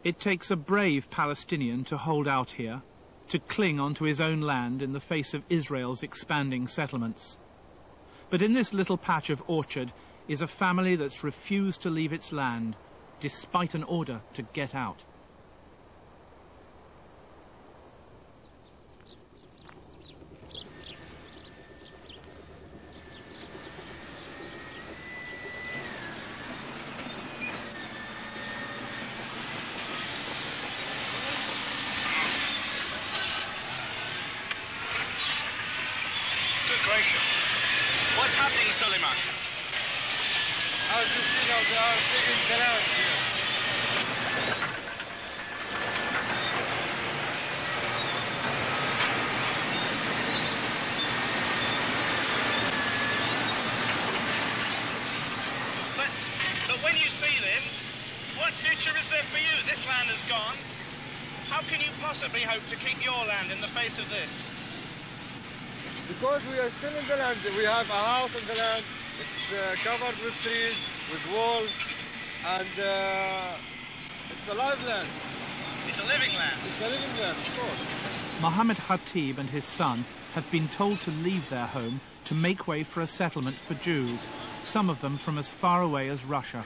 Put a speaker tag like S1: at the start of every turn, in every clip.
S1: It takes a brave Palestinian to hold out here, to cling onto his own land in the face of Israel's expanding settlements. But in this little patch of orchard is a family that's refused to leave its land, despite an order to get out.
S2: What's happening, Suleiman?
S3: As you see now, they are digging the land here.
S2: But when you see this, what future is there for you? This land is gone. How can you possibly hope to keep your land in the face of this?
S3: Because we are still in the land. We have a house in the land. It's covered with trees, with walls, and it's a live land.
S2: It's a living land.
S3: It's a living land, of course.
S1: Mohammed Khatib and his son have been told to leave their home to make way for a settlement for Jews, some of them from as far away as Russia.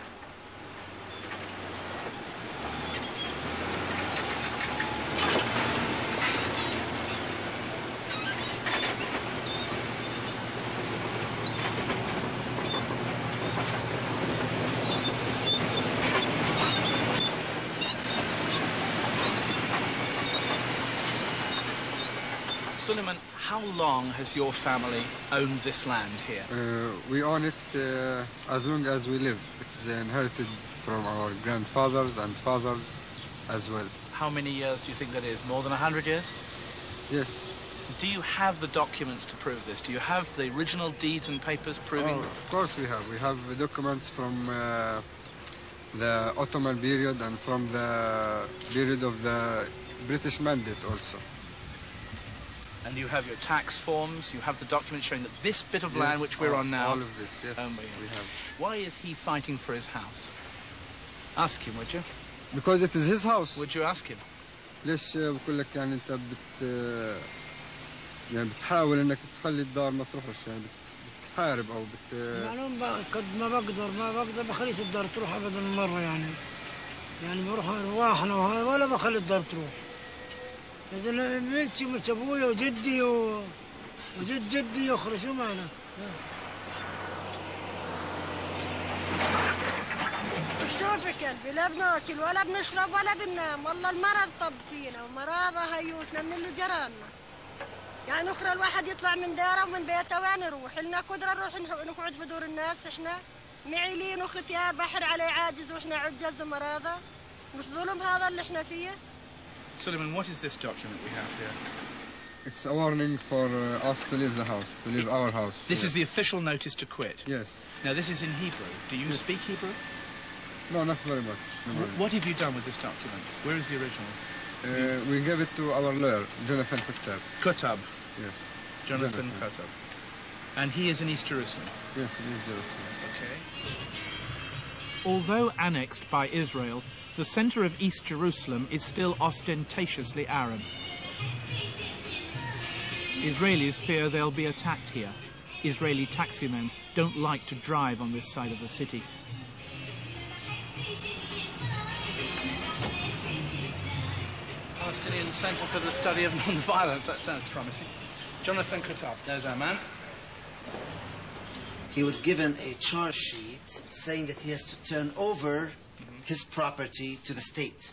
S1: Suleiman, how long has your family owned this land here?
S3: We own it as long as we live. It's inherited from our grandfathers and fathers as well.
S1: How many years do you think that is? More than 100 years?
S3: Yes.
S1: Do you have the documents to prove this? Do you have the original deeds and papers proving?
S3: Oh, of course we have. We have documents from the Ottoman period and from the period of the British Mandate also.
S1: And you have your tax forms, you have the documents showing that this bit of land which we're on now...
S3: all of this, yes, we have.
S1: Why is he fighting for his house? Ask him, would you?
S3: Because it is his house.
S1: Would you ask him?
S3: ليش بقول لك يعني أنت يعني بتحاول إنك تخلي الدار ما تروحش يعني بتحارب أو
S4: معلوم قد ما بقدر بخليش الدار تروح أبدا مرة يعني بروح أرواحنا وهاي ولا بخلي الدار تروح. إذا بنتي ومت أبويا وجدي وجد جدي يخرجوا معنا.
S5: شوفك قلبي لا بناكل ولا بنشرب ولا بننام والله المرض طب فينا ومراضة هيوتنا من اللي جرالنا يعني أخرى الواحد يطلع من داره ومن بيته وين نروح لنا قدرة نروح نقعد في دور الناس إحنا معيلين وختيار بحر عليه عاجز وإحنا عجز ومراضة مش ظلم هذا اللي إحنا فيه.
S1: Suleiman, what is this document we have here?
S3: It's a warning for us to leave the house, to leave our house.
S1: This is the official notice to quit?
S3: Yes.
S1: Now this is in Hebrew. Do you speak Hebrew?
S3: No, not very much.
S1: What have you done with this document? Where is the original?
S3: We gave it to our lawyer, Jonathan Kutab.
S1: Kutab?
S3: Yes.
S1: Jonathan Kutab. And he is in East Jerusalem?
S3: Yes, in East Jerusalem.
S1: Okay. Although annexed by Israel, the center of East Jerusalem is still ostentatiously Arab. Israelis fear they'll be attacked here. Israeli taximen don't like to drive on this side of the city. Palestinian Center for the Study of Non-Violence, that sounds promising. Jonathan Kutab, there's our man.
S6: He was given a charge sheet saying that he has to turn over his property to the state.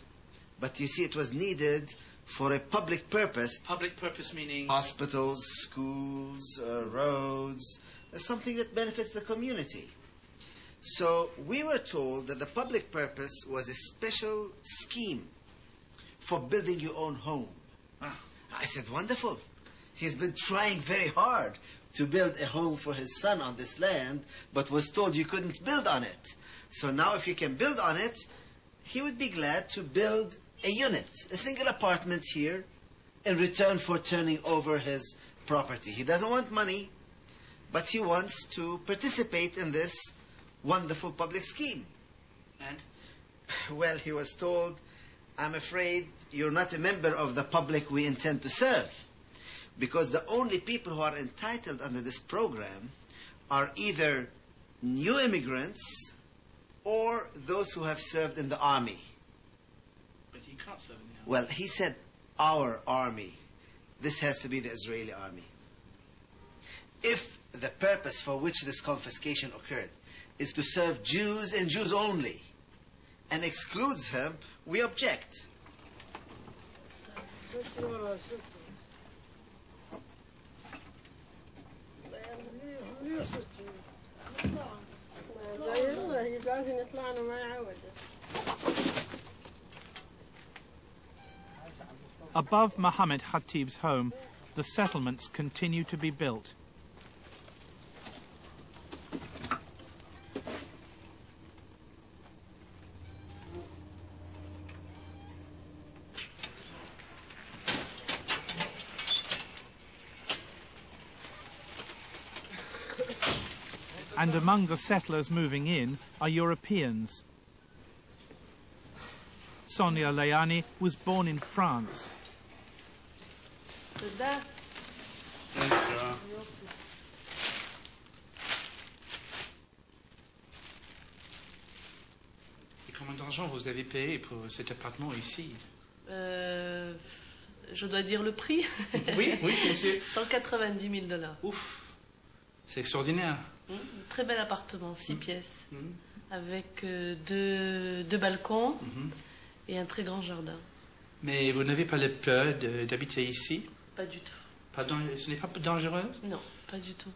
S6: But you see, it was needed for a public purpose.
S1: Public purpose meaning?
S6: Hospitals, schools, roads, something that benefits the community. So we were told that the public purpose was a special scheme for building your own home. I said, wonderful. He's been trying very hard to build a home for his son on this land, but was told you couldn't build on it. So now if you can build on it, he would be glad to build a unit, a single apartment here, in return for turning over his property. He doesn't want money, but he wants to participate in this wonderful public scheme.
S1: And?
S6: Well, he was told I'm afraid you're not a member of the public we intend to serve, because the only people who are entitled under this program are either new immigrants or those who have served in the army.
S2: But you can't serve in the army.
S6: Well, he said our army. This has to be the Israeli army. If the purpose for which this confiscation occurred is to serve Jews and Jews only, and excludes him, we object.
S1: Above Mohammed Khatib's home, the settlements continue to be built. And among the settlers moving in are Europeans. Sonia Layani was born in France.
S2: Et combien d'argent vous avez payé pour cet appartement ici?
S7: Je dois dire le prix.
S2: Oui, oui, bien sûr.
S7: $190 000.
S2: Ouf, c'est extraordinaire.
S7: Très bel appartement, 6 pièces, avec deux balcons et un très grand jardin.
S2: Mais vous n'avez pas le peur d'habiter ici?
S7: Pas du tout.
S2: Ce n'est pas dangereux?
S7: Non, pas du tout.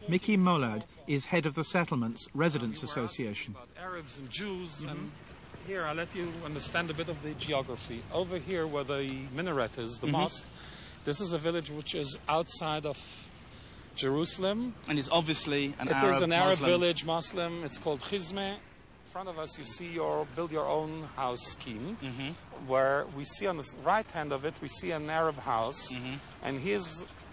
S1: Mickey Molad is head of the Settlements Residents Association.
S8: About Arabs and Jews, and here I'll let you understand a bit of the geography. Over here where the minaret is, the mosque, this is a village which is outside of Jerusalem.
S2: And it's obviously an
S8: It is an Arab village, Muslim. It's called Khizmeh. In front of us you see your build your own house scheme, where we see on the right hand of it, we see an Arab house, and he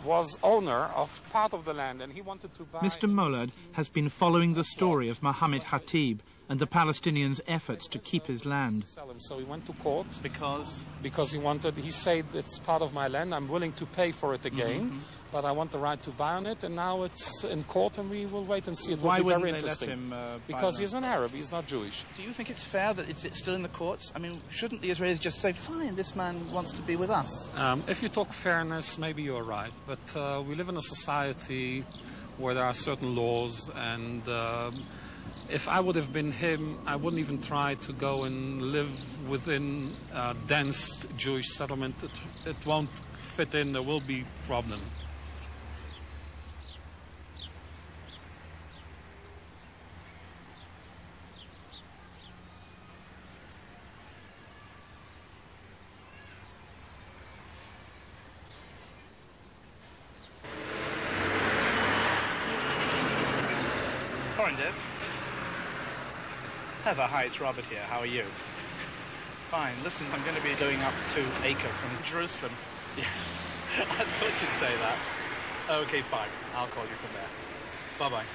S8: was owner of part of the land, and he wanted to buy...
S1: Mr. Molad has been following the story of Mohammed Khatib and the Palestinians' efforts to keep his land.
S8: So he went to court
S2: Because
S8: he said, it's part of my land, I'm willing to pay for it again, but I want the right to buy on it, and now it's in court, and we will wait and see. It will be very interesting. Because he's an Arab, he's not Jewish.
S2: do you think it's fair that it's still in the courts? I mean, shouldn't the Israelis just say, fine, this man wants to be with us?
S8: If you talk fairness, maybe you're right, but we live in a society where there are certain laws, and if I would have been him, I wouldn't even try to go and live within a dense Jewish settlement. It won't fit in, there will be problems.
S2: Foreign desk. Heather, hi, it's Robert here. How are you? Fine. Listen, I'm going to be going up to Acre from Jerusalem. Yes. I thought you'd say that. Okay, fine. I'll call you from there. Bye-bye.